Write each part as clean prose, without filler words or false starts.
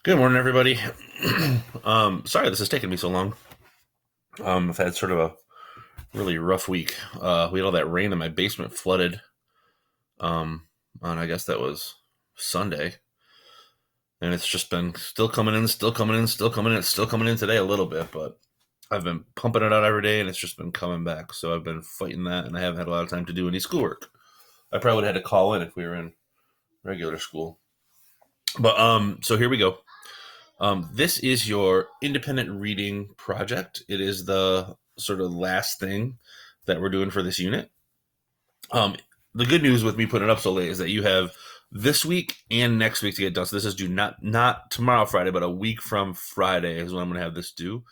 Good morning, everybody. Sorry this is taking me so long. I've had sort of a really rough week. We had all that rain and my basement flooded. On I guess that was Sunday, and it's just been still coming in, still coming in, still coming in. It's still coming in today a little bit, but I've been pumping it out every day, and it's just been coming back. So I've been fighting that, and I haven't had a lot of time to do any schoolwork. I probably would have had to call in if we were in regular school. But so here we go. This is your independent reading project. It is the sort of last thing that we're doing for this unit. Um, the good news with me putting it up so late is that you have this week and next week to get done. So this is due not tomorrow Friday, but a week from Friday is when I'm going to have this due.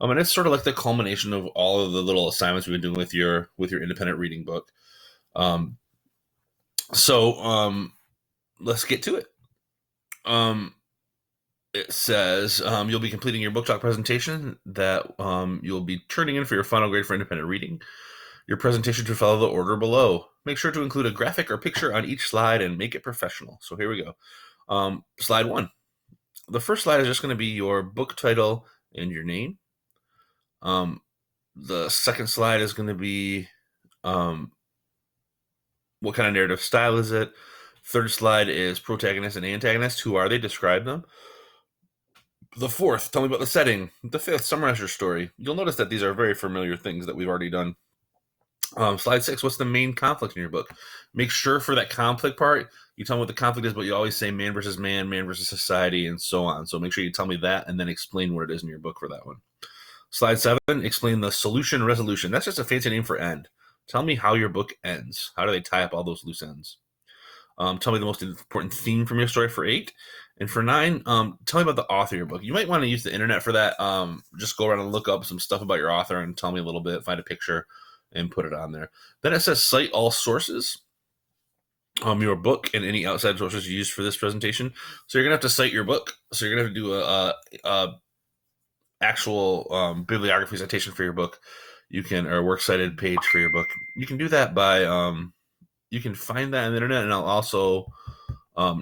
And it's sort of like the culmination of all of the little assignments we've been doing with your independent reading book. Um, so let's get to it. It says you'll be completing your book talk presentation that you'll be turning in for your final grade for independent reading. Your presentation should follow the order below. Make sure to include a graphic or picture on each slide and make it professional. So here we go. Slide 1. The first slide is just going to be your book title and your name. The second slide is going to be what kind of narrative style is it. Third slide is protagonist and antagonist. Who are they? Describe them. The fourth, tell me about the setting. The fifth, summarize your story. You'll notice that these are very familiar things that we've already done. Slide 6, what's the main conflict in your book? Make sure for that conflict part, you tell me what the conflict is, but you always say man versus man, man versus society, and so on. So make sure you tell me that and then explain what it is in your book for that one. Slide 7, explain the solution resolution. That's just a fancy name for end. Tell me how your book ends. How do they tie up all those loose ends? Tell me the most important theme from your story for 8. And for 9, tell me about the author of your book. You might want to use the internet for that. Just go around and look up some stuff about your author and tell me a little bit, find a picture, and put it on there. Then it says cite all sources. Your book and any outside sources you use for this presentation. So you're going to have to cite your book. So you're going to have to do a actual bibliography citation for your book. You can, or a works cited page for your book. You can do that by, you can find that on the internet, and I'll also...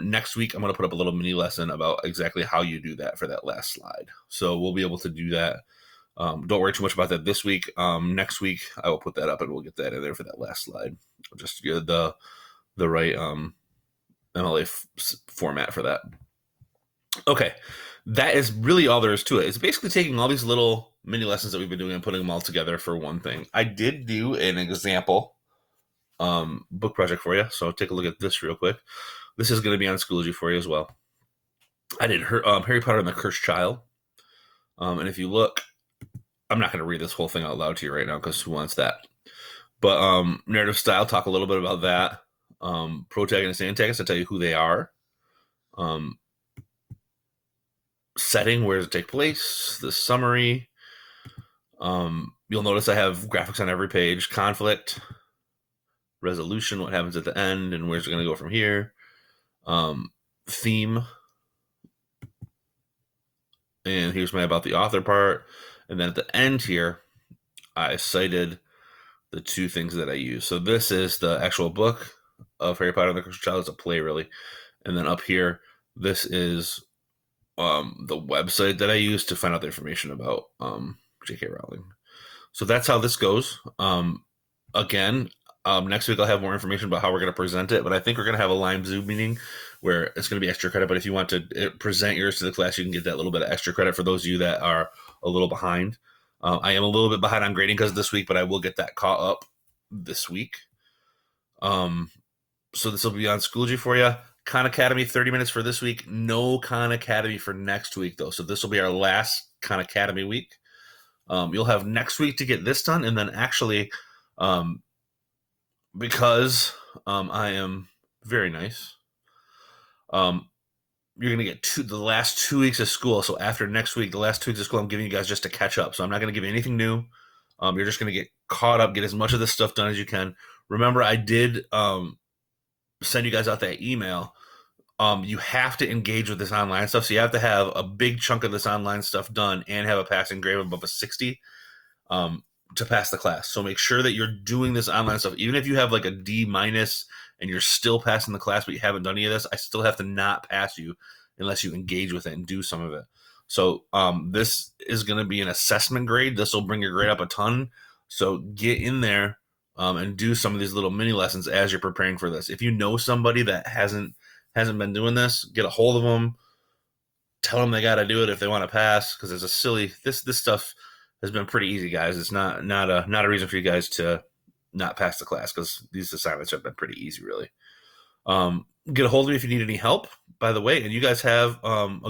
next week, I'm going to put up a little mini lesson about exactly how you do that for that last slide. So we'll be able to do that. Don't worry too much about that this week. Next week, I will put that up and we'll get that in there for that last slide. Just get the right MLA format for that. Okay, that is really all there is to it. It's basically taking all these little mini lessons that we've been doing and putting them all together for one thing. I did do an example book project for you, so take a look at this real quick. This is going to be on Schoology for you as well. I did Harry Potter and the Cursed Child. And if you look, I'm not going to read this whole thing out loud to you right now because who wants that? But narrative style, talk a little bit about that. Protagonist and antagonist, I tell you who they are. Setting, where does it take place? The summary. You'll notice I have graphics on every page. Conflict, resolution, what happens at the end, and where's it going to go from here. Theme, and here's my about the author part, and then at the end here I cited the 2 things that I use. So this is the actual book of Harry Potter and the Cursed Child. It's a play, really. And then up here, this is the website that I use to find out the information about J.K. Rowling. So that's how this goes. Again, next week I'll have more information about how we're going to present it, but I think we're going to have a Lime Zoom meeting where it's going to be extra credit. But if you want to present yours to the class, you can get that little bit of extra credit for those of you that are a little behind. I am a little bit behind on grading because of this week, but I will get that caught up this week. So this will be on Schoology for you. Khan Academy, 30 minutes for this week. No Khan Academy for next week, though. So this will be our last Khan Academy week. You'll have next week to get this done, and then actually... because I am very nice, you're going to get the last 2 weeks of school. So after next week, the last 2 weeks of school, I'm giving you guys just to catch up. So I'm not going to give you anything new. You're just going to get caught up, get as much of this stuff done as you can. Remember, I did send you guys out that email. You have to engage with this online stuff. So you have to have a big chunk of this online stuff done and have a passing grade above a 60. To pass the class. So make sure that you're doing this online stuff. Even if you have like a D- and you're still passing the class, but you haven't done any of this, I still have to not pass you unless you engage with it and do some of it. So this is going to be an assessment grade. This will bring your grade up a ton. So get in there and do some of these little mini lessons as you're preparing for this. If you know somebody that hasn't been doing this, get a hold of them. Tell them they got to do it if they want to pass, because it's a silly. This stuff has been pretty easy, guys. It's not a reason for you guys to not pass the class, because these assignments have been pretty easy, really. Get a hold of me if you need any help, by the way. And you guys have a